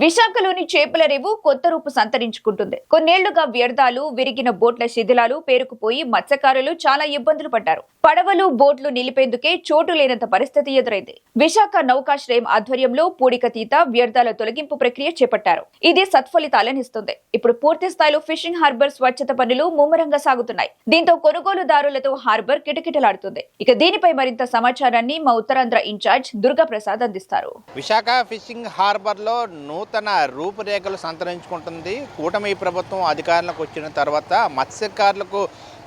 విశాఖలోని చేపల రేవు కొత్త రూపు సంతరించుకుంటుంది. కొన్నేళ్లుగా వ్యర్థాలు, విరిగిన బోట్ల శిథిలాలు పేరుకుపోయి మత్స్యకారులు చాలా ఇబ్బందులు పడ్డారు. పడవలు, బోట్లు నిలిపేందుకే చోటు లేనంత పరిస్థితి ఎదురైంది. విశాఖ నౌకాశ్రయం ఆధ్వర్యంలో పూడికతీత, వ్యర్థాల తొలగింపు ప్రక్రియ చేపట్టారు. ఇది సత్ఫలితాలనిస్తుంది. ఇప్పుడు పూర్తి స్థాయిలో ఫిషింగ్ హార్బర్ స్వచ్ఛత పనులు ముమ్మరంగా సాగుతున్నాయి. దీంతో కొనుగోలుదారులతో హార్బర్ కిటకిటలాడుతుంది. ఇక దీనిపై మరింత సమాచారాన్ని మా ఉత్తరాంధ్ర ఇన్ఛార్జ్ దుర్గా ప్రసాద్ అందిస్తారు. విశాఖ ఫిషింగ్ హార్బర్లో నూతన రూపురేఖలు సంతరించుకుంటుంది. కూటమి ప్రభుత్వం అధికారంలోకి వచ్చిన తర్వాత మత్స్యకారులకు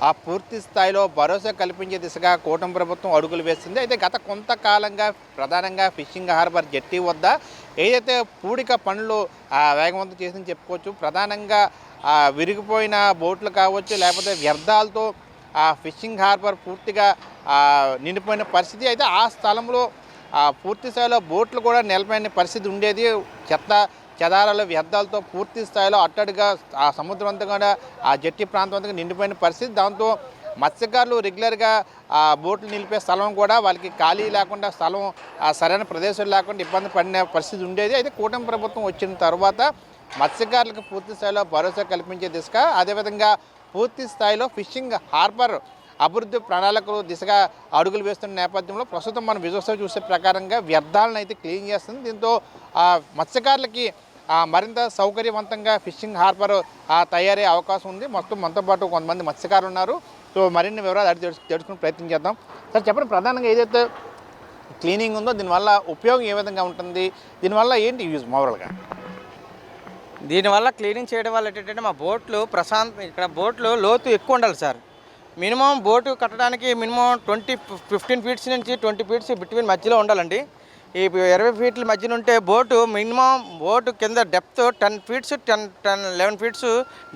ఆ పూర్తి స్థాయిలో భరోసా కల్పించే దిశగా కూటమి ప్రభుత్వం అడుగులు వేస్తుంది. అయితే గత కొంతకాలంగా ప్రధానంగా ఫిషింగ్ హార్బర్ జెట్టి వద్ద ఏదైతే పూడిక పనులు వేగవంతం చేసిందని చెప్పుకోవచ్చు. ప్రధానంగా విరిగిపోయిన బోట్లు కావచ్చు, లేకపోతే వ్యర్థాలతో ఆ ఫిషింగ్ హార్బర్ పూర్తిగా నిండిపోయిన పరిస్థితి. అయితే ఆ స్థలంలో పూర్తి స్థాయిలో బోట్లు కూడా నిలబడిన పరిస్థితి ఉండేది. చెత్త చెదారాల వ్యర్థాలతో పూర్తి స్థాయిలో అట్టడిగా ఆ సముద్రం అంతా కూడా ఆ జట్టి ప్రాంతం అంతా నిండిపోయిన పరిస్థితి. దాంతో మత్స్యకారులు రెగ్యులర్గా ఆ బోట్లు నిలిపే స్థలం కూడా వాళ్ళకి ఖాళీ లేకుండా, స్థలం సరైన ప్రదేశం లేకుండా ఇబ్బంది పడిన పరిస్థితి ఉండేది. అయితే కూటమి ప్రభుత్వం వచ్చిన తర్వాత మత్స్యకారులకు పూర్తి స్థాయిలో భరోసా కల్పించే దిశగా, అదేవిధంగా పూర్తి స్థాయిలో ఫిషింగ్ హార్బర్ అభివృద్ధి ప్రణాళికలు దిశగా అడుగులు వేస్తున్న నేపథ్యంలో ప్రస్తుతం మనం విజువల్స్లో చూసే ప్రకారంగా వ్యర్థాలను అయితే క్లీన్ చేస్తుంది. దీంతో మత్స్యకారులకి మరింత సౌకర్యవంతంగా ఫిషింగ్ హార్బర్ తయారయ్యే అవకాశం ఉంది. మొత్తం మనతో పాటు కొంతమంది మత్స్యకారులు ఉన్నారు. సో మరిన్ని వివరాలు అడిగి తెలుసుకుని ప్రయత్నం చేద్దాం. సార్ చెప్పండి, ప్రధానంగా ఏదైతే క్లీనింగ్ ఉందో దీనివల్ల ఉపయోగం ఏ విధంగా ఉంటుంది, దీనివల్ల ఏంటి యూజ్ ఓవరాల్గా? దీనివల్ల క్లీనింగ్ చేయడం వల్ల ఏంటంటే మా బోట్లు ఇక్కడ బోట్లు లోతు ఎక్కువ ఉండాలి సార్. మినిమం బోటు కట్టడానికి మినిమం 15 ఫీట్స్ నుంచి 20 ఫీట్స్ బిట్వీన్ మధ్యలో ఉండాలండి. ఈ 20 ఫీట్ల మధ్యన ఉంటే బోటు కింద డెప్త్ 10 ఫీట్స్ 11 ఫీట్స్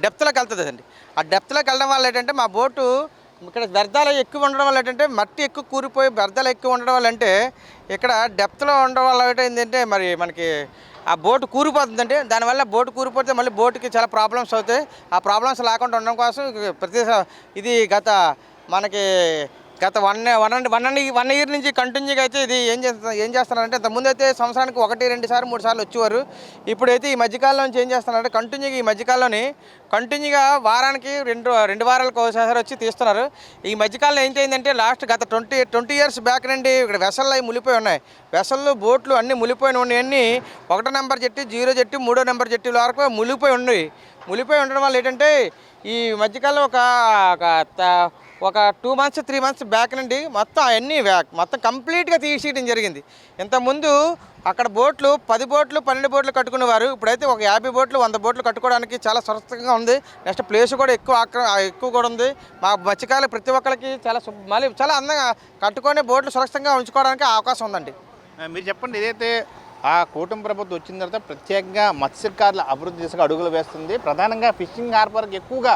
డెప్త్లోకి వెళ్తుంది అండి. ఆ డెప్త్లోకి వెళ్ళడం వల్ల ఏంటంటే మా బోటు ఇక్కడ వ్యర్థాలు ఎక్కువ ఉండడం వల్ల ఏంటంటే మట్టి ఎక్కువ కూరిపోయి వ్యర్థాలు ఎక్కువ ఉండడం వల్ల అంటే ఇక్కడ డెప్త్లో ఉండడం వల్ల ఏంటంటే మరి మనకి ఆ బోటు కూరిపోతుందండి. దానివల్ల బోటు కూరిపోతే మళ్ళీ బోటుకి చాలా ప్రాబ్లమ్స్ అవుతాయి. ఆ ప్రాబ్లమ్స్ లేకుండా ఉండడం కోసం ఇది గత 1 ఇయర్ నుంచి కంటిన్యూగా అయితే ఇది ఏం చేస్తున్నారంటే, ఇంతకుముందు అయితే సంవత్సరానికి 1, 2 సార్లు 3 సార్లు వచ్చేవారు. ఇప్పుడైతే ఈ మధ్యకాలంలో నుంచి ఏం చేస్తున్నారంటే కంటిన్యూగా ఈ మధ్యకాలంలోని కంటిన్యూగా వారానికి 2 వారాలకు ఒకసారి వచ్చి తీస్తున్నారు. ఈ మధ్యకాలంలో ఏంటంటే లాస్ట్ గత 20 ఇయర్స్ బ్యాక్ నుండి ఇక్కడ వెసళ్ళు అవి మునిగిపోయి ఉన్నాయి. వెసళ్ళు బోట్లు అన్నీ మునిగిపోయిన ఉన్నాయన్నీ 1 నెంబర్ జట్టి, 0 జట్టి, 3 నెంబర్ జట్టీల వరకు మునిగిపోయి ఉండడం వల్ల ఏంటంటే ఈ మధ్యకాలంలో ఒక 2 months 3 months బ్యాక్ నుండి మొత్తం అవన్నీ మొత్తం కంప్లీట్గా తీసేయడం జరిగింది. ఇంతకుముందు అక్కడ బోట్లు 10 బోట్లు 12 బోట్లు కట్టుకునేవారు. ఇప్పుడైతే ఒక 50 బోట్లు 100 బోట్లు కట్టుకోవడానికి చాలా సురక్షితంగా ఉంది. నెక్స్ట్ ప్లేస్ కూడా ఎక్కువ కూడా ఉంది. మా మత్స్యకారులు ప్రతి ఒక్కరికి మళ్ళీ చాలా అందంగా కట్టుకొని బోట్లు సురక్షితంగా ఉంచుకోవడానికి అవకాశం ఉందండి. మీరు చెప్పండి, ఏదైతే ఆ కూటమి ప్రభుత్వం వచ్చిన తర్వాత ప్రత్యేకంగా మత్స్యకారుల అభివృద్ధి దిశగా అడుగులు వేస్తుంది. ప్రధానంగా ఫిషింగ్ హార్బర్కి ఎక్కువగా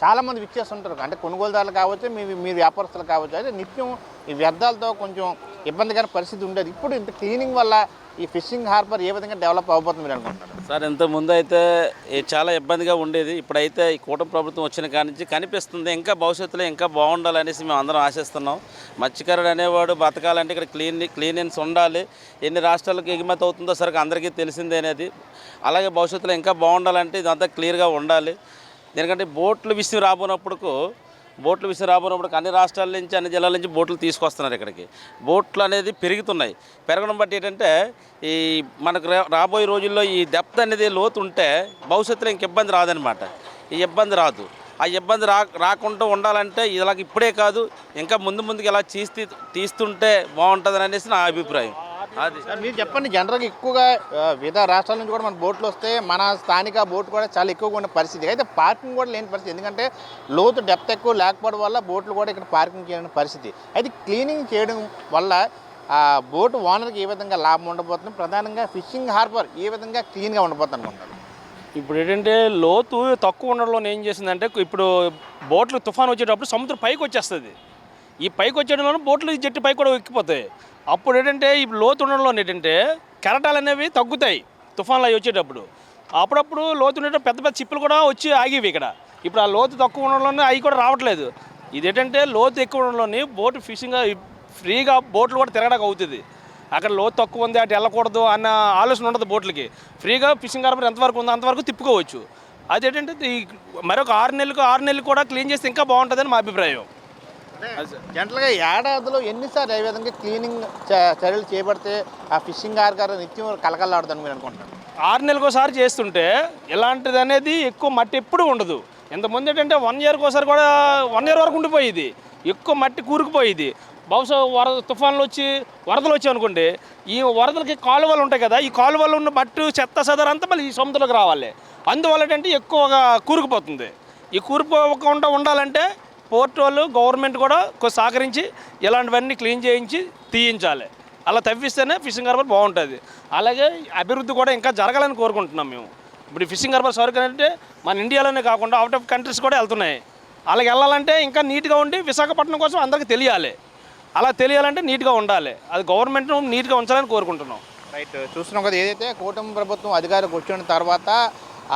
చాలామంది విచ్చేస్తుంటారు. అంటే కొనుగోలుదారులు కావచ్చు, మీ వ్యాపారస్తులు కావచ్చు. అయితే నిత్యం ఈ వ్యర్థాలతో కొంచెం ఇబ్బందికర పరిస్థితి ఉండేది. ఇప్పుడు ఇంత క్లీనింగ్ వల్ల ఈ ఫిషింగ్ హార్బర్ ఏ విధంగా డెవలప్ అవబోతుంది మీరు అనుకుంటున్నారు? సార్, ఇంతకుముందు అయితే చాలా ఇబ్బందిగా ఉండేది. ఇప్పుడైతే ఈ కూటమి ప్రభుత్వం వచ్చిన కాడి నుంచి కనిపిస్తుంది ఇంకా భవిష్యత్తులో ఇంకా బాగుండాలనేసి మేము అందరం ఆశిస్తున్నాం. మత్స్యకారుడు అనేవాడు బతకాలంటే ఇక్కడ క్లీనెన్స్ ఉండాలి. ఎన్ని రాష్ట్రాలకు ఎగుమతి అవుతుందో సరికి అందరికీ తెలిసిందే అనేది. అలాగే భవిష్యత్తులో ఇంకా బాగుండాలంటే ఇదంతా క్లియర్గా ఉండాలి. ఎందుకంటే బోట్ల విషయం రాబోనప్పుడు అన్ని రాష్ట్రాల నుంచి, అన్ని జిల్లాల నుంచి బోట్లు తీసుకొస్తున్నారు ఇక్కడికి. బోట్లు అనేది పెరగడం బట్టి ఏంటంటే ఈ మనకు రాబోయే రోజుల్లో ఈ డెప్త్ అనేది లోతు ఉంటే భవిష్యత్తులో ఇంక ఇబ్బంది రాదనమాట. ఈ ఇబ్బంది రాదు. ఆ ఇబ్బంది రాకుండా ఉండాలంటే ఇలాగ ఇప్పుడే కాదు, ఇంకా ముందుకు ఇలా తీస్తుంటే బాగుంటుంది అనేసి నా అభిప్రాయం. అది మీరు చెప్పండి, జనరల్గా ఎక్కువగా వివిధ రాష్ట్రాల నుంచి కూడా మన బోట్లు వస్తే మన స్థానిక బోట్ కూడా చాలా ఎక్కువగా ఉన్న పరిస్థితి. అయితే పార్కింగ్ కూడా లేని పరిస్థితి. ఎందుకంటే లోతు డెప్త్ ఎక్కువ లేకపోవడం వల్ల బోట్లు కూడా ఇక్కడ పార్కింగ్ చేయని పరిస్థితి. అయితే క్లీనింగ్ చేయడం వల్ల బోటు ఓనర్కి ఏ విధంగా లాభం ఉండబోతుంది, ప్రధానంగా ఫిషింగ్ హార్బర్ ఏ విధంగా క్లీన్గా ఉండబోతుంది అనుకుంటారు? ఇప్పుడు ఏంటంటే లోతు తక్కువ ఉండడంలో ఏం చేసిందంటే, ఇప్పుడు బోట్లు తుఫాన్ వచ్చేటప్పుడు సముద్రం పైకి వచ్చేస్తుంది. ఈ పైకి వచ్చేయడంలో బోట్లు ఈ జట్టు పైకి కూడా ఎక్కిపోతాయి. అప్పుడు ఏంటంటే ఇప్పుడు లోతు ఉండడంలో ఏంటంటే కెరటాలు అనేవి తగ్గుతాయి తుఫాన్లు అవి వచ్చేటప్పుడు. అప్పుడప్పుడు లోతు ఉండేటప్పుడు పెద్ద చిప్పులు కూడా వచ్చి ఆగివి ఇక్కడ. ఇప్పుడు ఆ లోతు తక్కువ ఉండడంలోనే అవి కూడా రావట్లేదు. ఇదేంటంటే లోతు ఎక్కువ ఉండడంలోని బోటు ఫిషింగ్ ఫ్రీగా బోట్లు కూడా తిరగడానికి అవుతుంది. అక్కడ లోతు తక్కువ ఉంది అటు వెళ్ళకూడదు అన్న ఆలోచన ఉండదు బోట్లకి. ఫ్రీగా ఫిషింగ్ హార్బర్ ఎంతవరకు ఉందో అంతవరకు తిప్పుకోవచ్చు. అదేంటంటే మరొక 6 నెలలు కూడా క్లీన్ చేస్తే ఇంకా బాగుంటుందని మా అభిప్రాయం. జనరల్గా ఏడాదిలో ఎన్నిసార్లు ఏ విధంగా క్లీనింగ్ చర్యలు చేపడితే ఆ ఫిషింగ్ హార్బర్ నిత్యం కలకలాడుదని మీరు అనుకుంటున్నారు? 6 నెలలకోసారి చేస్తుంటే ఇలాంటిది అనేది ఎక్కువ మట్టి ఎప్పుడు ఉండదు. ఇంతకుముందు ఏంటంటే 1 ఇయర్కి ఒకసారి కూడా 1 ఇయర్ వరకు ఉండిపోయేది, ఎక్కువ మట్టి కూరుకుపోయేది. బహుశా తుఫాన్లు వచ్చి వరదలు వచ్చాయి అనుకోండి, ఈ వరదలకి కాలువలు ఉంటాయి కదా, ఈ కాలువలు ఉన్న మట్టి చెత్త సదరంతా మళ్ళీ ఈ సముద్రంలోకి రావాలి. అందువల్ల ఏంటంటే ఎక్కువగా కూరుకుపోతుంది. ఈ కూరుకుపోకుండా ఉండాలంటే పోర్ట్ వాళ్ళు గవర్నమెంట్ కూడా కొంచెం సహకరించి ఇలాంటివన్నీ క్లీన్ చేయించి తీయించాలి. అలా తవ్విస్తేనే ఫిషింగ్ హార్బర్ బాగుంటుంది. అలాగే అభివృద్ధి కూడా ఇంకా జరగాలని కోరుకుంటున్నాం మేము. ఇప్పుడు ఈ ఫిషింగ్ హార్బర్ సరుకు అంటే మన ఇండియాలోనే కాకుండా అవుట్ ఆఫ్ కంట్రీస్ కూడా వెళ్తున్నాయి. అలాగే వెళ్ళాలంటే ఇంకా నీట్గా ఉండి విశాఖపట్నం కోసం అందరికీ తెలియాలి. అలా తెలియాలంటే నీట్గా ఉండాలి. అది గవర్నమెంట్ నీట్గా ఉంచాలని కోరుకుంటున్నాం. రైట్, చూస్తున్నాం కదా, ఏదైతే కూటమి ప్రభుత్వం అధికారికి వచ్చిన తర్వాత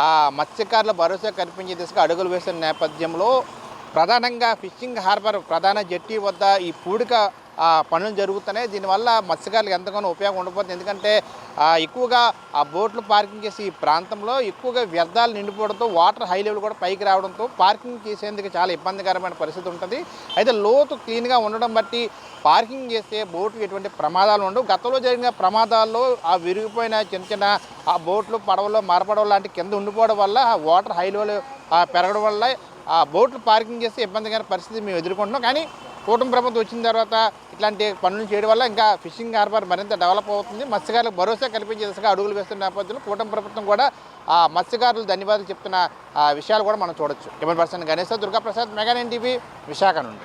ఆ మత్స్యకారుల భరోసా కల్పించే దిశగా అడుగులు వేస్తున్న నేపథ్యంలో ప్రధానంగా ఫిషింగ్ హార్బర్ ప్రధాన జెట్టి వద్ద ఈ పూడిక పనులు జరుగుతున్నాయి. దీనివల్ల మత్స్యకారులకు ఎంతగానో ఉపయోగం ఉండబోతుంది. ఎందుకంటే ఎక్కువగా ఆ బోట్లు పార్కింగ్ చేసి ఈ ప్రాంతంలో ఎక్కువగా వ్యర్థాలు నిండిపోవడంతో వాటర్ హై లెవెల్ కూడా పైకి రావడంతో పార్కింగ్ చేసేందుకు చాలా ఇబ్బందికరమైన పరిస్థితి ఉంటుంది. అయితే లోతు క్లీన్గా ఉండడం బట్టి పార్కింగ్ చేస్తే బోట్లు ఎటువంటి ప్రమాదాలు ఉండవు. గతంలో జరిగిన ప్రమాదాల్లో ఆ విరిగిపోయిన చిన్న ఆ బోట్లు పడవలు మరపడవలు లాంటి కింద ఉండిపోవడం వల్ల వాటర్ హై లెవెల్ పెరగడం వల్ల ఆ బోట్లు పార్కింగ్ చేస్తే ఇబ్బందికర పరిస్థితి మేము ఎదుర్కొంటున్నాం. కానీ కూటమి ప్రభుత్వం వచ్చిన తర్వాత ఇట్లాంటి పనులు చేయడం వల్ల ఇంకా ఫిషింగ్ హార్బర్ మరింత డెవలప్ అవుతుంది. మత్స్యకారులకు భరోసా కల్పించే దిశగా అడుగులు వేస్తున్న నేపథ్యంలో కూటమి ప్రభుత్వం కూడా ఆ మత్స్యకారులు ధన్యవాదాలు చెప్తున్న విషయాలు కూడా మనం చూడొచ్చు. Camera person Ganesh Durgaprasad, mega 9 TV, Visakha నుండి.